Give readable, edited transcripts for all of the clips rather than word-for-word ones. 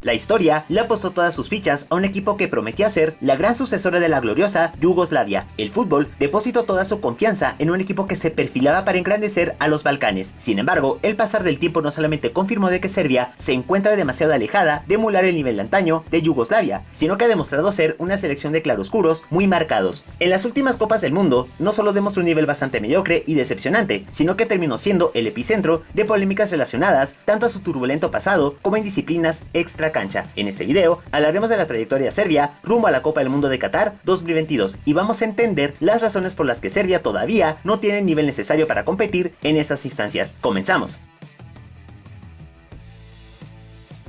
La historia le apostó todas sus fichas a un equipo que prometía ser la gran sucesora de la gloriosa Yugoslavia. El fútbol depositó toda su confianza en un equipo que se perfilaba para engrandecer a los Balcanes. Sin embargo, el pasar del tiempo no solamente confirmó de que Serbia se encuentra demasiado alejada de emular el nivel de antaño de Yugoslavia, sino que ha demostrado ser una selección de claroscuros muy marcados. En las últimas Copas del Mundo, no solo demostró un nivel bastante mediocre y decepcionante, sino que terminó siendo el epicentro de polémicas relacionadas tanto a su turbulento pasado como en disciplinas extra cancha. En este video hablaremos de la trayectoria de Serbia rumbo a la Copa del Mundo de Qatar 2022 y vamos a entender las razones por las que Serbia todavía no tiene el nivel necesario para competir en estas instancias. Comenzamos.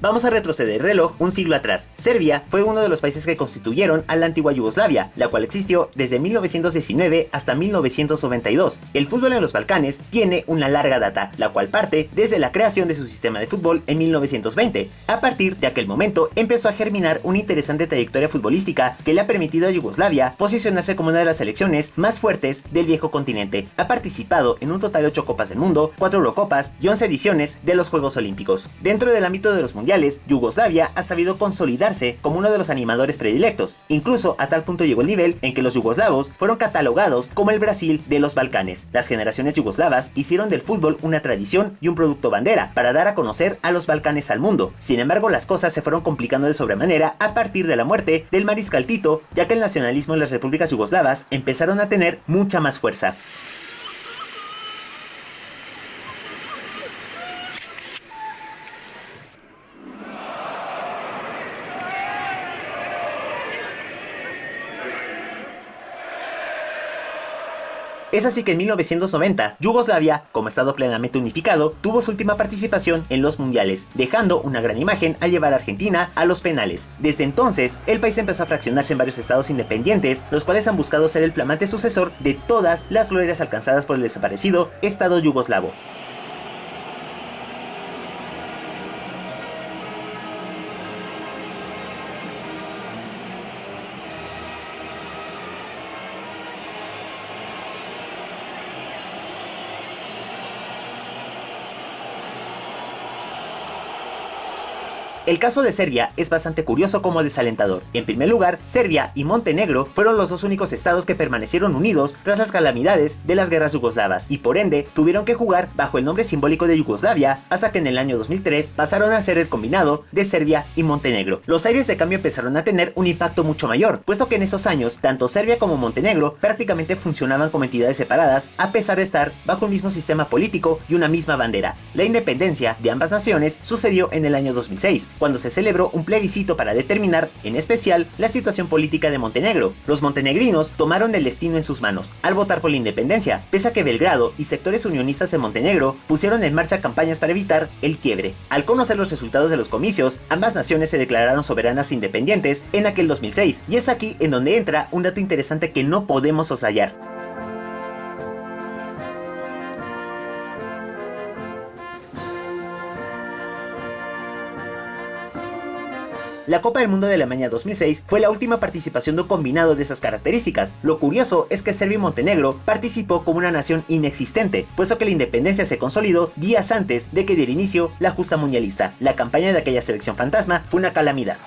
Vamos a retroceder el reloj un siglo atrás. Serbia fue uno de los países que constituyeron a la antigua Yugoslavia, la cual existió desde 1919 hasta 1992. El fútbol en los Balcanes tiene una larga data, la cual parte desde la creación de su sistema de fútbol en 1920. A partir de aquel momento empezó a germinar una interesante trayectoria futbolística que le ha permitido a Yugoslavia posicionarse como una de las selecciones más fuertes del viejo continente. Ha participado en un total de 8 Copas del Mundo, 4 Eurocopas y 11 ediciones de los Juegos Olímpicos. Dentro del ámbito de los mundiales, Yugoslavia ha sabido consolidarse como uno de los animadores predilectos. Incluso a tal punto llegó el nivel en que los yugoslavos fueron catalogados como el Brasil de los Balcanes. Las generaciones yugoslavas hicieron del fútbol una tradición y un producto bandera para dar a conocer a los Balcanes al mundo. Sin embargo, las cosas se fueron complicando de sobremanera a partir de la muerte del mariscal Tito, ya que el nacionalismo en las repúblicas yugoslavas empezaron a tener mucha más fuerza. Es así que en 1990, Yugoslavia, como estado plenamente unificado, tuvo su última participación en los mundiales, dejando una gran imagen al llevar a Argentina a los penales. Desde entonces, el país empezó a fraccionarse en varios estados independientes, los cuales han buscado ser el flamante sucesor de todas las glorias alcanzadas por el desaparecido Estado yugoslavo. El caso de Serbia es bastante curioso como desalentador. En primer lugar, Serbia y Montenegro fueron los dos únicos estados que permanecieron unidos tras las calamidades de las guerras yugoslavas y por ende tuvieron que jugar bajo el nombre simbólico de Yugoslavia hasta que en el año 2003 pasaron a ser el combinado de Serbia y Montenegro. Los aires de cambio empezaron a tener un impacto mucho mayor, puesto que en esos años tanto Serbia como Montenegro prácticamente funcionaban como entidades separadas a pesar de estar bajo un mismo sistema político y una misma bandera. La independencia de ambas naciones sucedió en el año 2006, cuando se celebró un plebiscito para determinar, en especial, la situación política de Montenegro. Los montenegrinos tomaron el destino en sus manos al votar por la independencia, pese a que Belgrado y sectores unionistas de Montenegro pusieron en marcha campañas para evitar el quiebre. Al conocer los resultados de los comicios, ambas naciones se declararon soberanas e independientes en aquel 2006, y es aquí en donde entra un dato interesante que no podemos soslayar. La Copa del Mundo de Alemania 2006 fue la última participación de un combinado de esas características. Lo curioso es que Serbia y Montenegro participó como una nación inexistente, puesto que la independencia se consolidó días antes de que diera inicio la justa mundialista. La campaña de aquella selección fantasma fue una calamidad.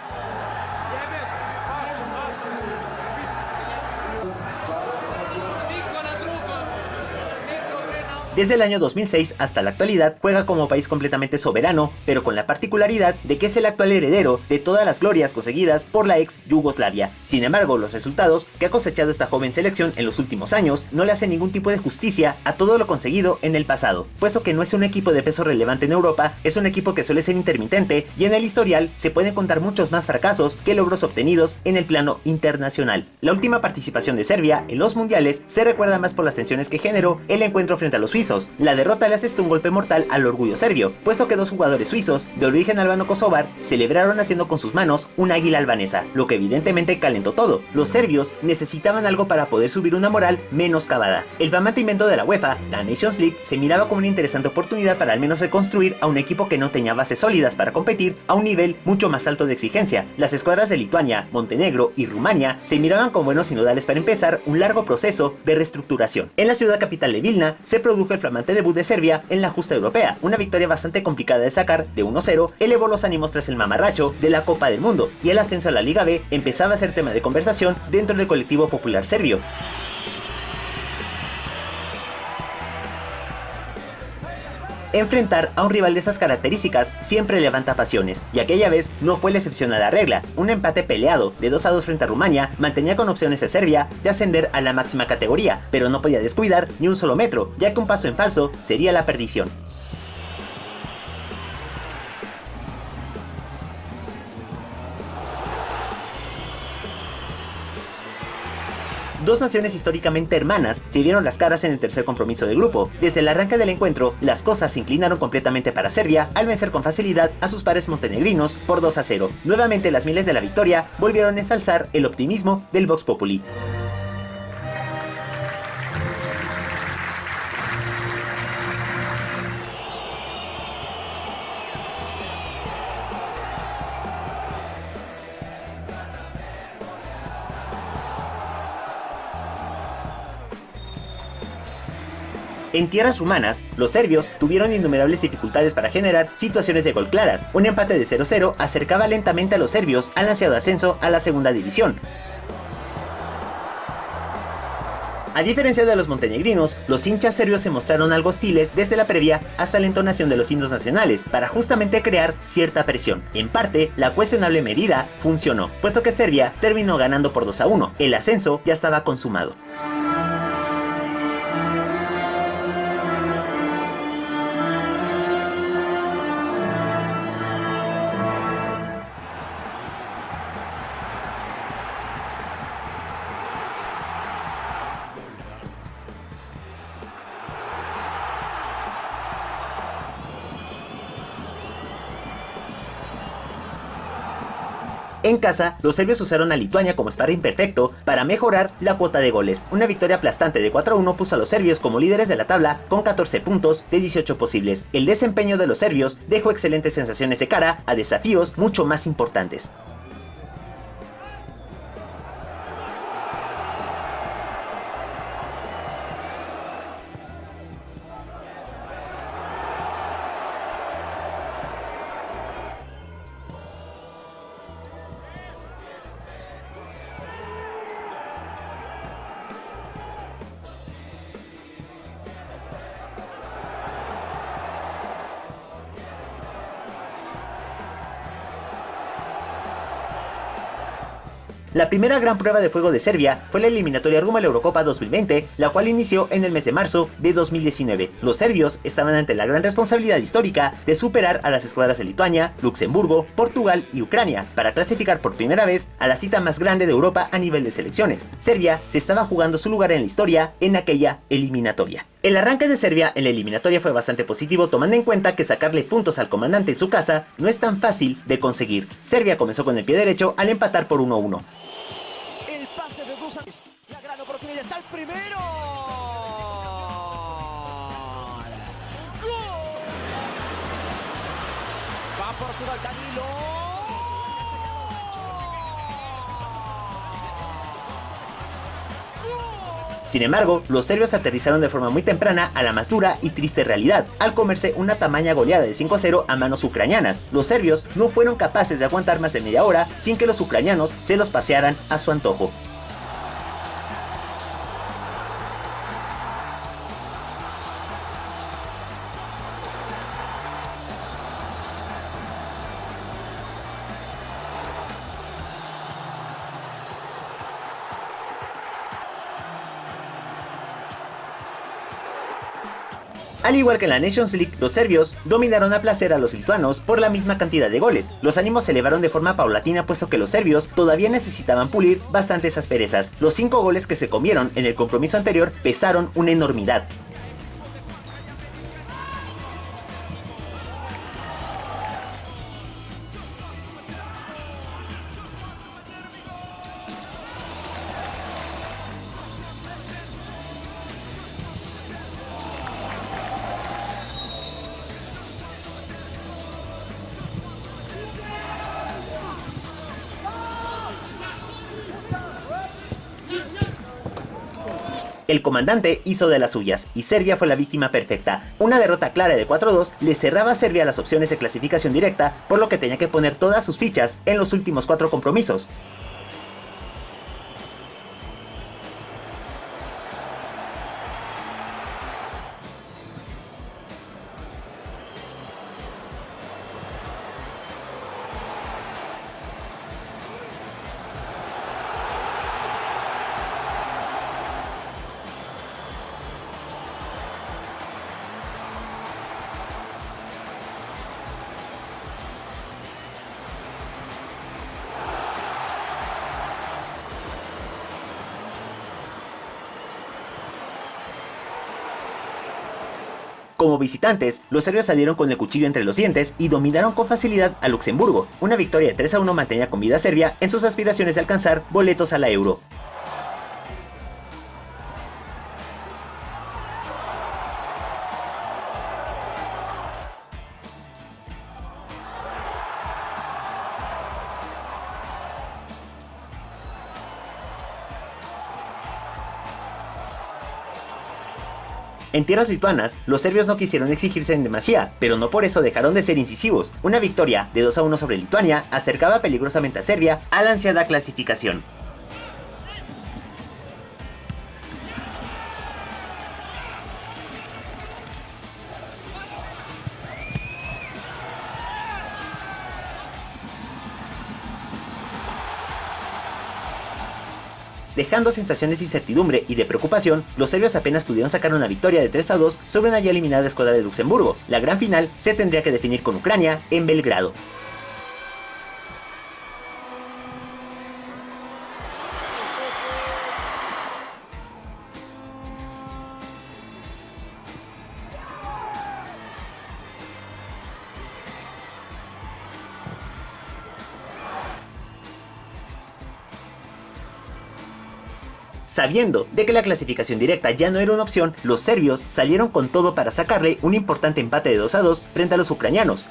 Desde el año 2006 hasta la actualidad juega como país completamente soberano, pero con la particularidad de que es el actual heredero de todas las glorias conseguidas por la ex Yugoslavia. Sin embargo, los resultados que ha cosechado esta joven selección en los últimos años no le hacen ningún tipo de justicia a todo lo conseguido en el pasado, puesto que no es un equipo de peso relevante en Europa, es un equipo que suele ser intermitente y en el historial se pueden contar muchos más fracasos que logros obtenidos en el plano internacional. La última participación de Serbia en los mundiales se recuerda más por las tensiones que generó el encuentro frente a los suizos. La derrota le asestó un golpe mortal al orgullo serbio, puesto que dos jugadores suizos de origen albano-kosovar celebraron haciendo con sus manos un águila albanesa, lo que evidentemente calentó todo. Los serbios necesitaban algo para poder subir una moral menoscabada. El flamante invento de la UEFA, la Nations League, se miraba como una interesante oportunidad para al menos reconstruir a un equipo que no tenía bases sólidas para competir a un nivel mucho más alto de exigencia. Las escuadras de Lituania, Montenegro y Rumania se miraban como buenos sinodales para empezar un largo proceso de reestructuración. En la ciudad capital de Vilna se produjo el flamante debut de Serbia en la justa europea. Una victoria bastante complicada de sacar, de 1-0, elevó los ánimos tras el mamarracho de la Copa del Mundo, y el ascenso a la Liga B empezaba a ser tema de conversación dentro del colectivo popular serbio. Enfrentar a un rival de esas características siempre levanta pasiones, y aquella vez no fue la excepción a la regla. Un empate peleado de 2-2 frente a Rumania mantenía con opciones a Serbia de ascender a la máxima categoría, pero no podía descuidar ni un solo metro, ya que un paso en falso sería la perdición. Dos naciones históricamente hermanas se dieron las caras en el tercer compromiso del grupo. Desde el arranque del encuentro, las cosas se inclinaron completamente para Serbia al vencer con facilidad a sus pares montenegrinos por 2-0. Nuevamente las mieles de la victoria volvieron a ensalzar el optimismo del Vox Populi. En tierras rumanas, los serbios tuvieron innumerables dificultades para generar situaciones de gol claras. Un empate de 0-0 acercaba lentamente a los serbios al ansiado ascenso a la segunda división. A diferencia de los montenegrinos, los hinchas serbios se mostraron algo hostiles desde la previa hasta la entonación de los himnos nacionales, para justamente crear cierta presión. En parte, la cuestionable medida funcionó, puesto que Serbia terminó ganando por 2-1. El ascenso ya estaba consumado. En casa, los serbios usaron a Lituania como sparring perfecto para mejorar la cuota de goles. Una victoria aplastante de 4-1 puso a los serbios como líderes de la tabla con 14 puntos de 18 posibles. El desempeño de los serbios dejó excelentes sensaciones de cara a desafíos mucho más importantes. La primera gran prueba de fuego de Serbia fue la eliminatoria rumbo a la Eurocopa 2020, la cual inició en el mes de marzo de 2019. Los serbios estaban ante la gran responsabilidad histórica de superar a las escuadras de Lituania, Luxemburgo, Portugal y Ucrania para clasificar por primera vez a la cita más grande de Europa a nivel de selecciones. Serbia se estaba jugando su lugar en la historia en aquella eliminatoria. El arranque de Serbia en la eliminatoria fue bastante positivo, tomando en cuenta que sacarle puntos al comandante en su casa no es tan fácil de conseguir. Serbia comenzó con el pie derecho al empatar por 1-1. La gran oportunidad, está el primero. ¡Gol! Va Portugal, Danilo. Sin embargo, los serbios aterrizaron de forma muy temprana a la más dura y triste realidad, al comerse una tamaña goleada de 5-0 a manos ucranianas. Los serbios no fueron capaces de aguantar más de media hora sin que los ucranianos se los pasearan a su antojo. Al igual que en la Nations League, los serbios dominaron a placer a los lituanos por la misma cantidad de goles. Los ánimos se elevaron de forma paulatina, puesto que los serbios todavía necesitaban pulir bastantes asperezas. Los 5 goles que se comieron en el compromiso anterior pesaron una enormidad. El comandante hizo de las suyas y Serbia fue la víctima perfecta. Una derrota clara de 4-2 le cerraba a Serbia las opciones de clasificación directa, por lo que tenía que poner todas sus fichas en los últimos 4 compromisos. Como visitantes, los serbios salieron con el cuchillo entre los dientes y dominaron con facilidad a Luxemburgo. Una victoria de 3-1 mantenía con vida a Serbia en sus aspiraciones de alcanzar boletos a la Euro. En tierras lituanas, los serbios no quisieron exigirse en demasía, pero no por eso dejaron de ser incisivos. Una victoria de 2-1 sobre Lituania acercaba peligrosamente a Serbia a la ansiada clasificación. Dejando sensaciones de incertidumbre y de preocupación, los serbios apenas pudieron sacar una victoria de 3-2 sobre una ya eliminada escuadra de Luxemburgo. La gran final se tendría que definir con Ucrania en Belgrado. Sabiendo de que la clasificación directa ya no era una opción, los serbios salieron con todo para sacarle un importante empate de 2-2 frente a los ucranianos.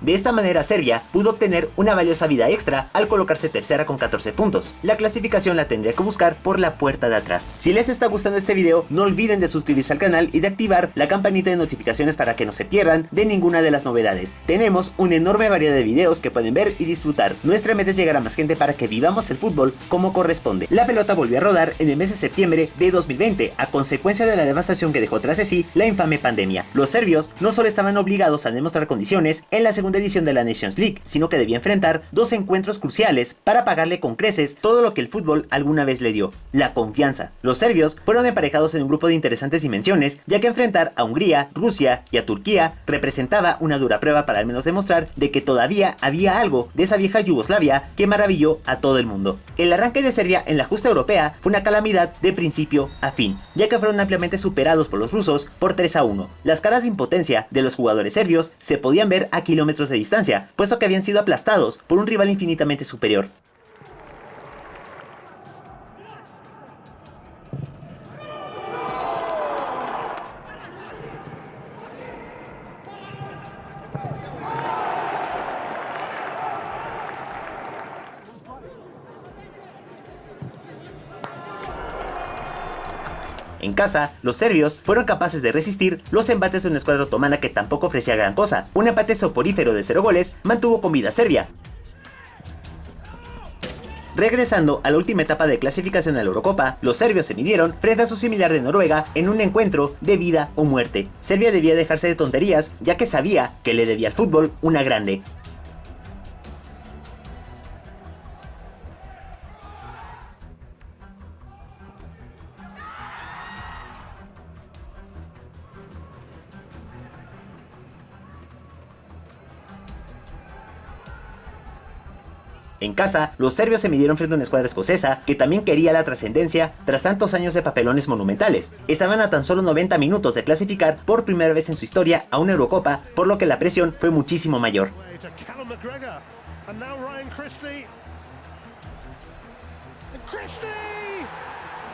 De esta manera Serbia pudo obtener una valiosa vida extra al colocarse tercera con 14 puntos. La clasificación la tendría que buscar por la puerta de atrás. Si les está gustando este video, no olviden de suscribirse al canal y de activar la campanita de notificaciones para que no se pierdan de ninguna de las novedades. Tenemos una enorme variedad de videos que pueden ver y disfrutar. Nuestra meta es llegar a más gente para que vivamos el fútbol como corresponde. La pelota volvió a rodar en el mes de septiembre de 2020 a consecuencia de la devastación que dejó tras de sí la infame pandemia. Los serbios no solo estaban obligados a demostrar condiciones en la segunda edición de la Nations League, sino que debía enfrentar 2 encuentros cruciales para pagarle con creces todo lo que el fútbol alguna vez le dio: la confianza. Los serbios fueron emparejados en un grupo de interesantes dimensiones, ya que enfrentar a Hungría, Rusia y a Turquía representaba una dura prueba para al menos demostrar de que todavía había algo de esa vieja Yugoslavia que maravilló a todo el mundo. El arranque de Serbia en la justa europea fue una calamidad de principio a fin, ya que fueron ampliamente superados por los rusos por 3-1. Las caras de impotencia de los jugadores serbios se podían ver a kilómetros de distancia, puesto que habían sido aplastados por un rival infinitamente superior. En casa, los serbios fueron capaces de resistir los embates de una escuadra otomana que tampoco ofrecía gran cosa. Un empate soporífero de 0 goles mantuvo con vida a Serbia. Regresando a la última etapa de clasificación a la Eurocopa, los serbios se midieron frente a su similar de Noruega en un encuentro de vida o muerte. Serbia debía dejarse de tonterías, ya que sabía que le debía al fútbol una grande. En casa, los serbios se midieron frente a una escuadra escocesa que también quería la trascendencia tras tantos años de papelones monumentales. Estaban a tan solo 90 minutos de clasificar por primera vez en su historia a una Eurocopa, por lo que la presión fue muchísimo mayor. And now Ryan Christie. And Christie!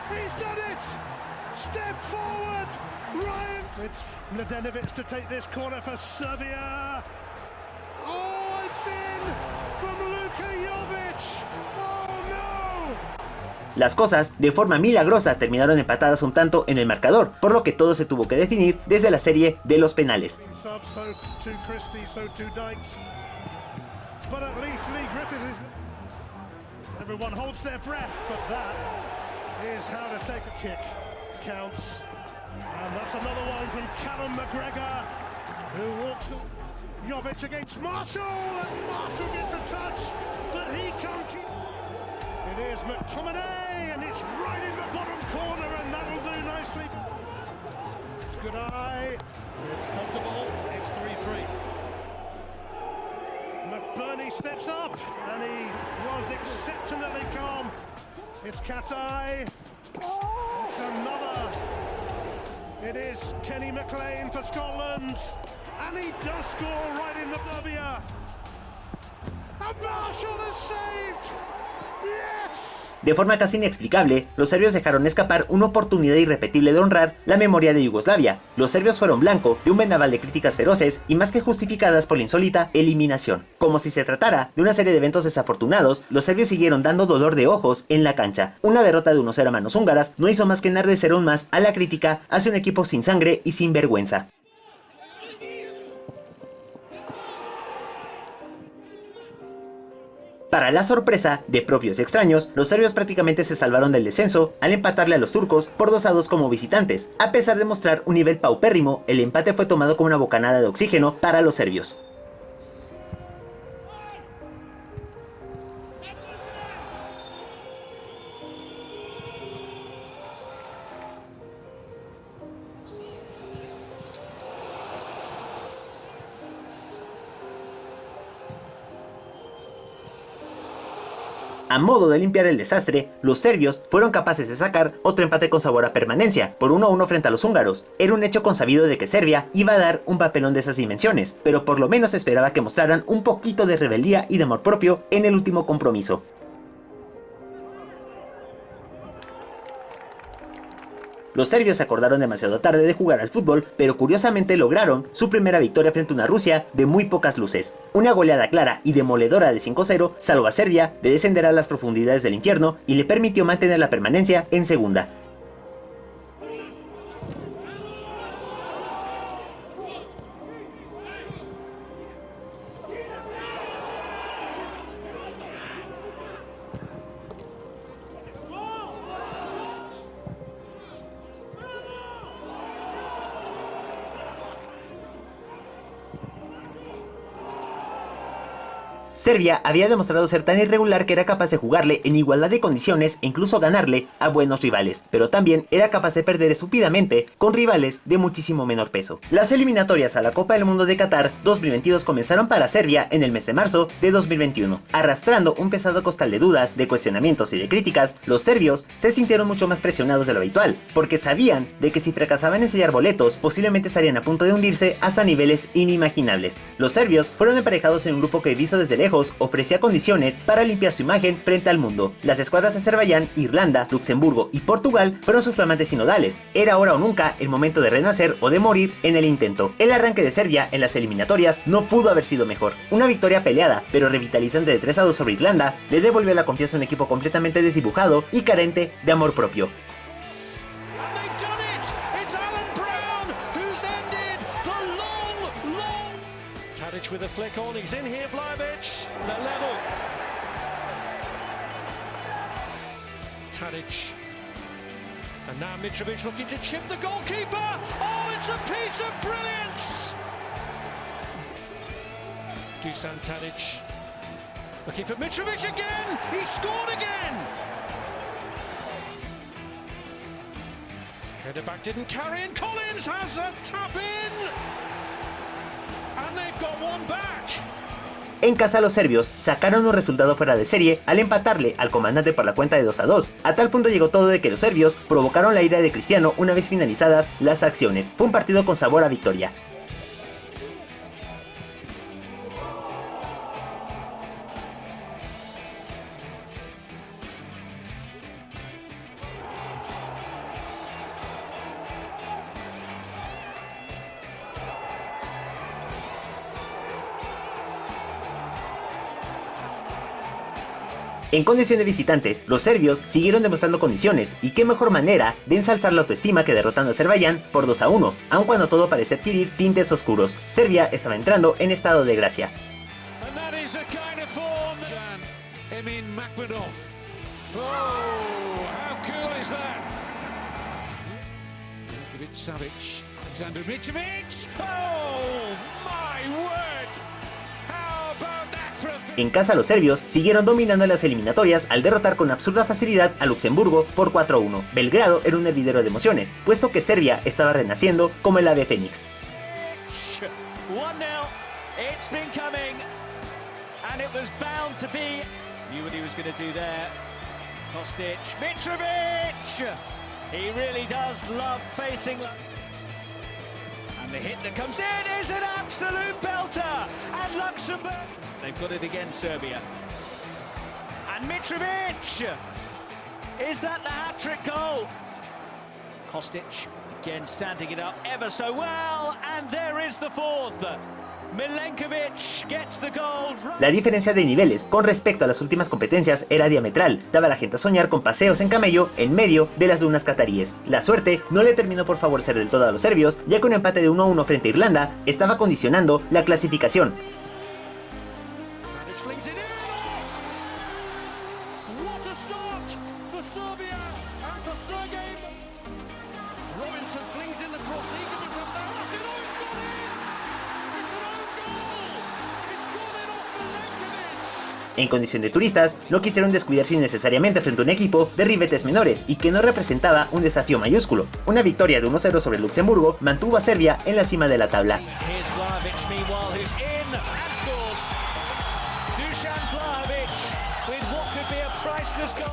He's done it! Step forward! Ryan! It's Mladenovic to take this corner for Serbia. Oh, it's in from Luka Jovic! Oh no! Las cosas, de forma milagrosa, terminaron empatadas un tanto en el marcador, por lo que todo se tuvo que definir desde la serie de los penales. But at least Lee Griffith is... Everyone holds their breath, but that is how to take a kick. Counts. And that's another one from Callum McGregor, who walks... Jovic against Marshall, and Marshall gets a touch that he can't keep. It is McTominay, and it's right in the bottom corner, and that'll do nicely. It's good eye. It's comfortable. It's 3-3. McBurney steps up, and he was exceptionally calm. It's Katai. It's another. It is Kenny McLean for Scotland, and he does score right in the Serbia. And Marshall is saved. Yes. De forma casi inexplicable, los serbios dejaron escapar una oportunidad irrepetible de honrar la memoria de Yugoslavia. Los serbios fueron blanco de un vendaval de críticas feroces y más que justificadas por la insólita eliminación. Como si se tratara de una serie de eventos desafortunados, los serbios siguieron dando dolor de ojos en la cancha. Una derrota de 1-0 a manos húngaras no hizo más que enardecer aún más a la crítica hacia un equipo sin sangre y sin vergüenza. Para la sorpresa de propios y extraños, los serbios prácticamente se salvaron del descenso al empatarle a los turcos por 2-2 como visitantes. A pesar de mostrar un nivel paupérrimo, el empate fue tomado como una bocanada de oxígeno para los serbios. A modo de limpiar el desastre, los serbios fueron capaces de sacar otro empate con sabor a permanencia, por 1-1 frente a los húngaros. Era un hecho consabido de que Serbia iba a dar un papelón de esas dimensiones, pero por lo menos se esperaba que mostraran un poquito de rebeldía y de amor propio en el último compromiso. Los serbios se acordaron demasiado tarde de jugar al fútbol, pero curiosamente lograron su primera victoria frente a una Rusia de muy pocas luces. Una goleada clara y demoledora de 5-0 salvó a Serbia de descender a las profundidades del infierno y le permitió mantener la permanencia en segunda. Serbia había demostrado ser tan irregular que era capaz de jugarle en igualdad de condiciones e incluso ganarle a buenos rivales, pero también era capaz de perder estúpidamente con rivales de muchísimo menor peso. Las eliminatorias a la Copa del Mundo de Qatar 2022 comenzaron para Serbia en el mes de marzo de 2021. Arrastrando un pesado costal de dudas, de cuestionamientos y de críticas, los serbios se sintieron mucho más presionados de lo habitual, porque sabían de que si fracasaban en sellar boletos, posiblemente estarían a punto de hundirse hasta niveles inimaginables. Los serbios fueron emparejados en un grupo que, visto desde lejos, ofrecía condiciones para limpiar su imagen frente al mundo. Las escuadras de Azerbaiyán, Irlanda, Luxemburgo y Portugal fueron sus flamantes sinodales. Era ahora o nunca el momento de renacer o de morir en el intento. El arranque de Serbia en las eliminatorias no pudo haber sido mejor. Una victoria peleada, pero revitalizante de 3-2 sobre Irlanda, le devolvió la confianza a un equipo completamente desdibujado y carente de amor propio. With a flick on, he's in here, Vlahovic, the level. Tadic, and now Mitrovic looking to chip the goalkeeper. Oh, it's a piece of brilliance. Dusan Tadic, looking for Mitrovic again. He scored again. Header back didn't carry, and Collins has a tap in. En casa, los serbios sacaron un resultado fuera de serie al empatarle al comandante por la cuenta de 2-2. A tal punto llegó todo de que los serbios provocaron la ira de Cristiano una vez finalizadas las acciones. Fue un partido con sabor a victoria. En condición de visitantes, los serbios siguieron demostrando condiciones, y qué mejor manera de ensalzar la autoestima que derrotando a Azerbaiyán por 2-1, aun cuando todo parece adquirir tintes oscuros. Serbia estaba entrando en estado de gracia. En casa los serbios siguieron dominando las eliminatorias al derrotar con absurda facilidad a Luxemburgo por 4-1. Belgrado era un hervidero de emociones, puesto que Serbia estaba renaciendo como el ave fénix. The hit that comes in is an absolute belter, and Luxembourg, they've got it again, Serbia. And Mitrovic, is that the hat-trick goal? Kostic, again standing it up ever so well, and there is the fourth. Milenkovic gets the goal. La diferencia de niveles con respecto a las últimas competencias era diametral, daba a la gente a soñar con paseos en camello en medio de las dunas cataríes. La suerte no le terminó por favorecer del todo a los serbios, ya que un empate de 1-1 frente a Irlanda estaba condicionando la clasificación. En condición de turistas, no quisieron descuidarse innecesariamente frente a un equipo de ribetes menores y que no representaba un desafío mayúsculo. Una victoria de 1-0 sobre Luxemburgo mantuvo a Serbia en la cima de la tabla.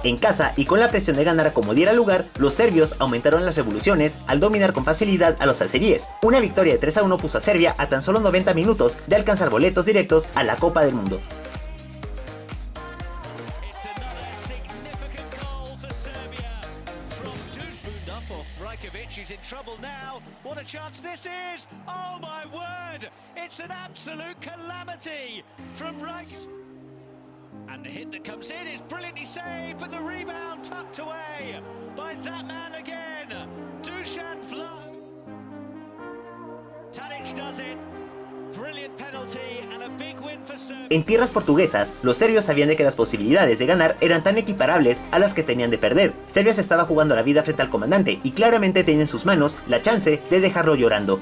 En casa y con la presión de ganar como diera lugar, los serbios aumentaron las revoluciones al dominar con facilidad a los azeríes. Una victoria de 3-1 puso a Serbia a tan solo 90 minutos de alcanzar boletos directos a la Copa del Mundo. Is in trouble now. What a chance this is! Oh my word! It's an absolute calamity from Rice. And the hit that comes in is brilliantly saved, but the rebound tucked away by that man again, Dusan Vlahovic. Tadic does it. Brilliant penalty and a big win for Serbia. En tierras portuguesas, los serbios sabían de que las posibilidades de ganar eran tan equiparables a las que tenían de perder. Serbia se estaba jugando la vida frente al comandante y claramente tenía en sus manos la chance de dejarlo llorando.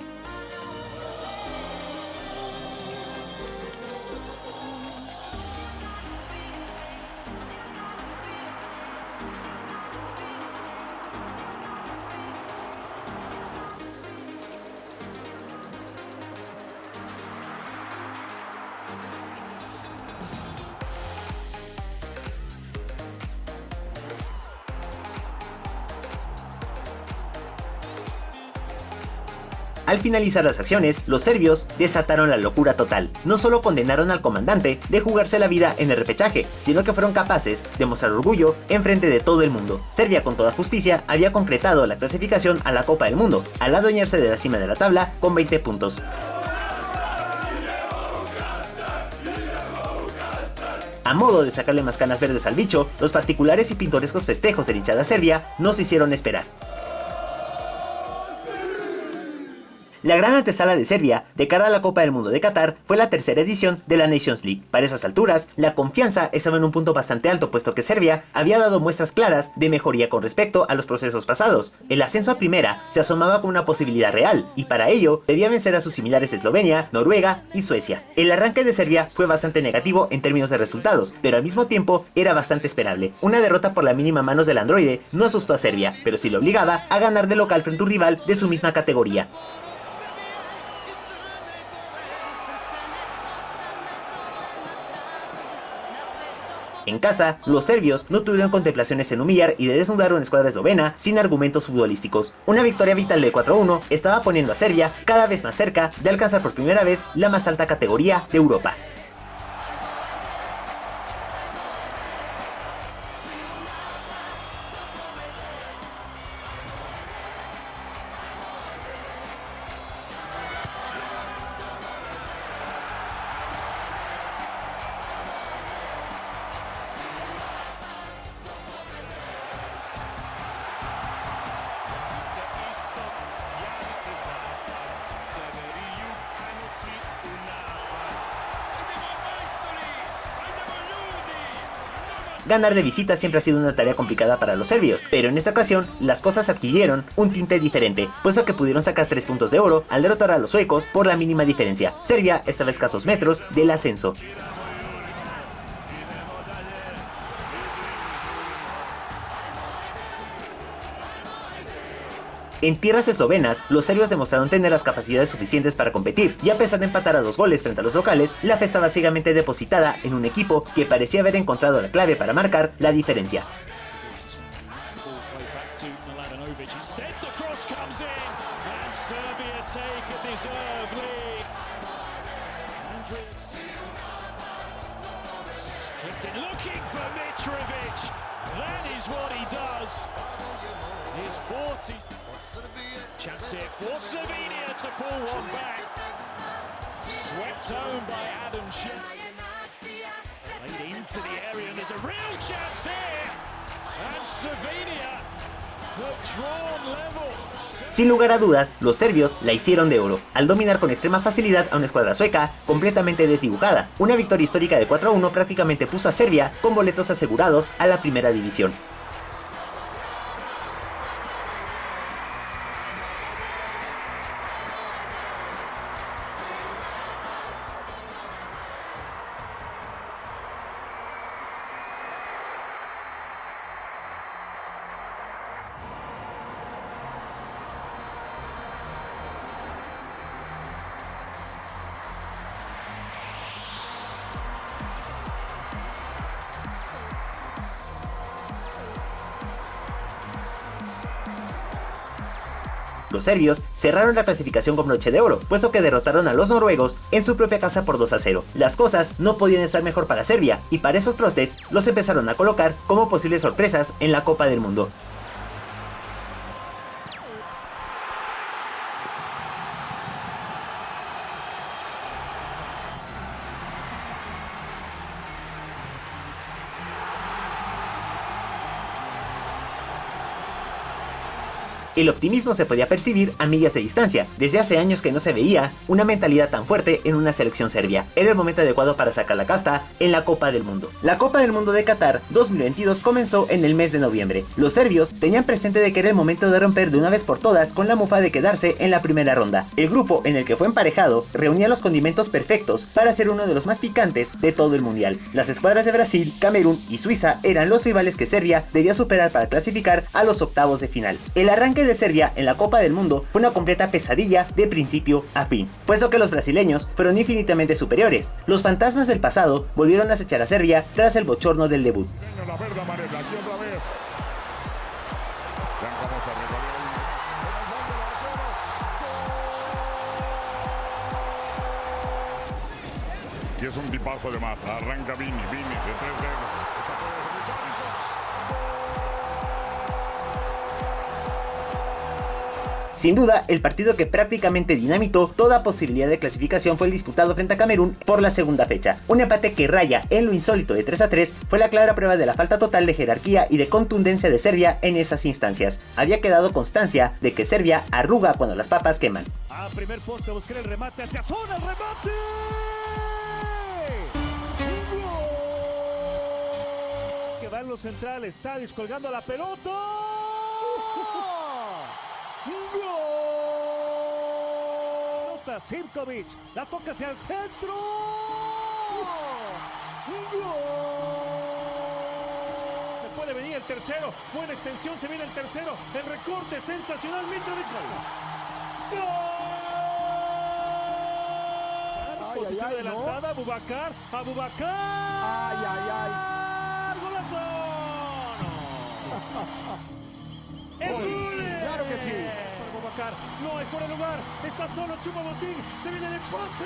Al finalizar las acciones, los serbios desataron la locura total. No solo condenaron al comandante de jugarse la vida en el repechaje, sino que fueron capaces de mostrar orgullo en frente de todo el mundo. Serbia, con toda justicia, había concretado la clasificación a la Copa del Mundo, al adueñarse de la cima de la tabla con 20 puntos. A modo de sacarle más canas verdes al bicho, los particulares y pintorescos festejos de la hinchada serbia no se hicieron esperar. La gran antesala de Serbia de cara a la Copa del Mundo de Qatar fue la tercera edición de la Nations League. Para esas alturas, la confianza estaba en un punto bastante alto, puesto que Serbia había dado muestras claras de mejoría con respecto a los procesos pasados. El ascenso a primera se asomaba como una posibilidad real, y para ello debía vencer a sus similares Eslovenia, Noruega y Suecia. El arranque de Serbia fue bastante negativo en términos de resultados, pero al mismo tiempo era bastante esperable. Una derrota por la mínima a manos del androide no asustó a Serbia, pero sí lo obligaba a ganar de local frente a un rival de su misma categoría. En casa, los serbios no tuvieron contemplaciones en humillar y de desnudar una escuadra eslovena sin argumentos futbolísticos. Una victoria vital de 4-1 estaba poniendo a Serbia cada vez más cerca de alcanzar por primera vez la más alta categoría de Europa. ganar de visita siempre ha sido una tarea complicada para los serbios, pero en esta ocasión las cosas adquirieron un tinte diferente, puesto que pudieron sacar 3 puntos de oro al derrotar a los suecos por la mínima diferencia. Serbia estaba a escasos metros del ascenso. En tierras eslovenas, los serbios demostraron tener las capacidades suficientes para competir, y a pesar de empatar a 2 goles frente a los locales, la fe estaba ciegamente depositada en un equipo que parecía haber encontrado la clave para marcar la diferencia. Chance here for Slovenia to pull one back. Swept home by Adam Schick. Played into the area and there's a real chance here. And Slovenia have drawn level. Sin lugar a dudas, los serbios la hicieron de oro, al dominar con extrema facilidad a una escuadra sueca completamente desdibujada. Una victoria histórica de 4-1 prácticamente puso a Serbia con boletos asegurados a la primera división. Los serbios cerraron la clasificación con broche de oro, puesto que derrotaron a los noruegos en su propia casa por 2-0. Las cosas no podían estar mejor para Serbia, y para esos trotes los empezaron a colocar como posibles sorpresas en la Copa del Mundo. El optimismo se podía percibir a millas de distancia. Desde hace años que no se veía una mentalidad tan fuerte en una selección serbia. Era el momento adecuado para sacar la casta en la Copa del Mundo. La Copa del Mundo de Qatar 2022 comenzó en el mes de noviembre. Los serbios tenían presente de que era el momento de romper de una vez por todas con la mofa de quedarse en la primera ronda. El grupo en el que fue emparejado reunía los condimentos perfectos para ser uno de los más picantes de todo el mundial. Las escuadras de Brasil, Camerún y Suiza eran los rivales que Serbia debía superar para clasificar a los octavos de final. El arranque de Serbia en la Copa del Mundo fue una completa pesadilla de principio a fin, puesto que los brasileños fueron infinitamente superiores. Los fantasmas del pasado volvieron a acechar a Serbia tras el bochorno del debut. Y es un tipazo de masa, arranca Vini de 3 dedos. Sin duda, el partido que prácticamente dinamitó toda posibilidad de clasificación fue el disputado frente a Camerún por la segunda fecha. Un empate que raya en lo insólito de 3-3 fue la clara prueba de la falta total de jerarquía y de contundencia de Serbia en esas instancias. Había quedado constancia de que Serbia arruga cuando las papas queman. A primer poste, buscar el remate hacia zona, el remate. Que va en los centrales, está descolgando la pelota. ¡Gol! Sivkovic, la toca hacia el centro. ¡Gol! Se puede venir el tercero. Buena extensión, se viene el tercero. El recorte sensacional. Mitrovic. ¡Gol! Posición adelantada, ¿no? Abubakar. ¡Ay, ay, ay! ¡Golazo! ¡Es gol! ¡Claro que sí! Abubakar, no hay por el lugar, está solo Choupo-Moting, se viene el poste.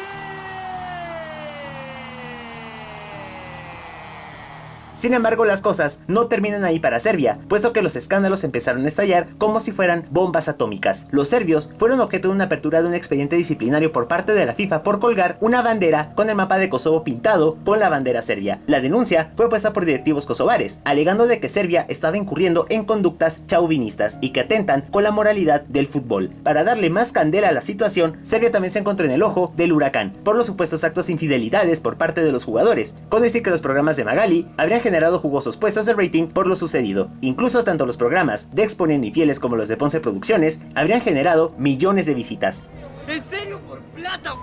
Sin embargo, las cosas no terminan ahí para Serbia, puesto que los escándalos empezaron a estallar como si fueran bombas atómicas. Los serbios fueron objeto de una apertura de un expediente disciplinario por parte de la FIFA por colgar una bandera con el mapa de Kosovo pintado con la bandera serbia. La denuncia fue puesta por directivos kosovares, alegando de que Serbia estaba incurriendo en conductas chauvinistas y que atentan con la moralidad del fútbol. Para darle más candela a la situación, Serbia también se encontró en el ojo del huracán por los supuestos actos de infidelidades por parte de los jugadores, con decir que los programas de Magali habrían habrían generado jugosos puestos de rating por lo sucedido. Incluso tanto los programas de Exponent y Fieles como los de Ponce Producciones habrían generado millones de visitas. ¿En serio? ¿Por plata?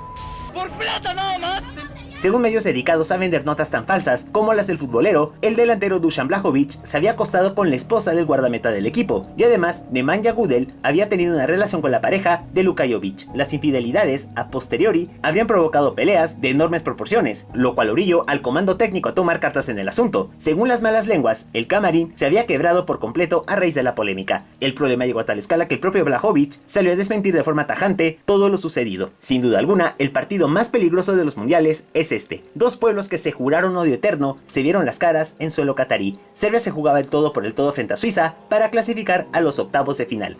¡Por plata nada más! Según medios dedicados a vender notas tan falsas como las del futbolero, el delantero Dusan Vlahovic se había acostado con la esposa del guardameta del equipo, y además Nemanja Gudel había tenido una relación con la pareja de Luka Jovic. Las infidelidades, a posteriori, habrían provocado peleas de enormes proporciones, lo cual orilló al comando técnico a tomar cartas en el asunto. Según las malas lenguas, el camarín se había quebrado por completo a raíz de la polémica. El problema llegó a tal escala que el propio Vlahovic salió a desmentir de forma tajante todo lo sucedido. Sin duda alguna, el partido más peligroso de los mundiales es este. Dos pueblos que se juraron odio eterno se vieron las caras en suelo catarí. Serbia se jugaba el todo por el todo frente a Suiza para clasificar a los octavos de final.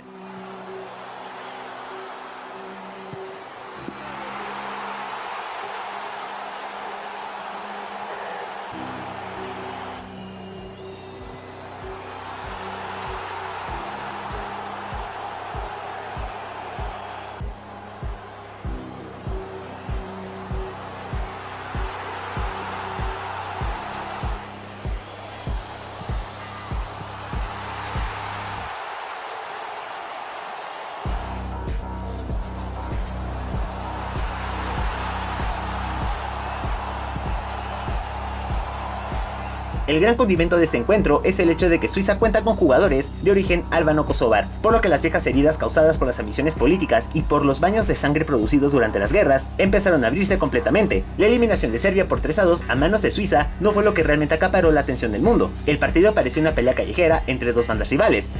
El gran condimento de este encuentro es el hecho de que Suiza cuenta con jugadores de origen albano-kosovar, por lo que las viejas heridas causadas por las ambiciones políticas y por los baños de sangre producidos durante las guerras empezaron a abrirse completamente. La eliminación de Serbia por 3-2 a manos de Suiza no fue lo que realmente acaparó la atención del mundo. El partido pareció una pelea callejera entre dos bandas rivales.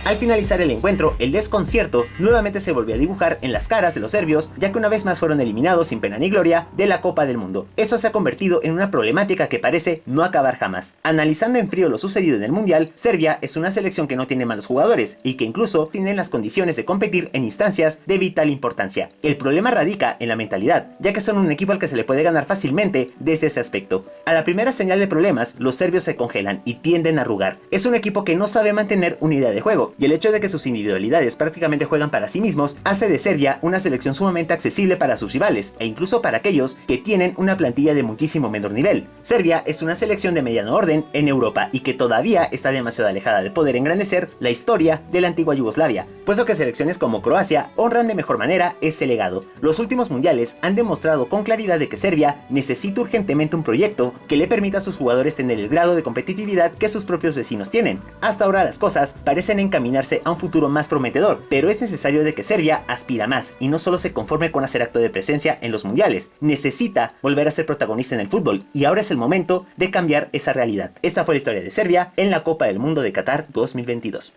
Al finalizar el encuentro, el desconcierto nuevamente se volvió a dibujar en las caras de los serbios, ya que una vez más fueron eliminados sin pena ni gloria de la Copa del Mundo. Esto se ha convertido en una problemática que parece no acabar jamás. Analizando en frío lo sucedido en el Mundial, Serbia es una selección que no tiene malos jugadores y que incluso tiene las condiciones de competir en instancias de vital importancia. El problema radica en la mentalidad, ya que son un equipo al que se le puede ganar fácilmente desde ese aspecto. A la primera señal de problemas, los serbios se congelan y tienden a arrugar. Es un equipo que no sabe mantener una idea de juego, y el hecho de que sus individualidades prácticamente juegan para sí mismos hace de Serbia una selección sumamente accesible para sus rivales e incluso para aquellos que tienen una plantilla de muchísimo menor nivel. Serbia es una selección de mediano orden en Europa y que todavía está demasiado alejada de poder engrandecer la historia de la antigua Yugoslavia, puesto que selecciones como Croacia honran de mejor manera ese legado. Los últimos mundiales han demostrado con claridad de que Serbia necesita urgentemente un proyecto que le permita a sus jugadores tener el grado de competitividad que sus propios vecinos tienen. Hasta ahora las cosas parecen encaminarse a un futuro más prometedor, pero es necesario de que Serbia aspira más y no solo se conforme con hacer acto de presencia en los mundiales. Necesita volver a ser protagonista en el fútbol y ahora es el momento de cambiar esa realidad. Esta fue la historia de Serbia en la Copa del Mundo de Qatar 2022.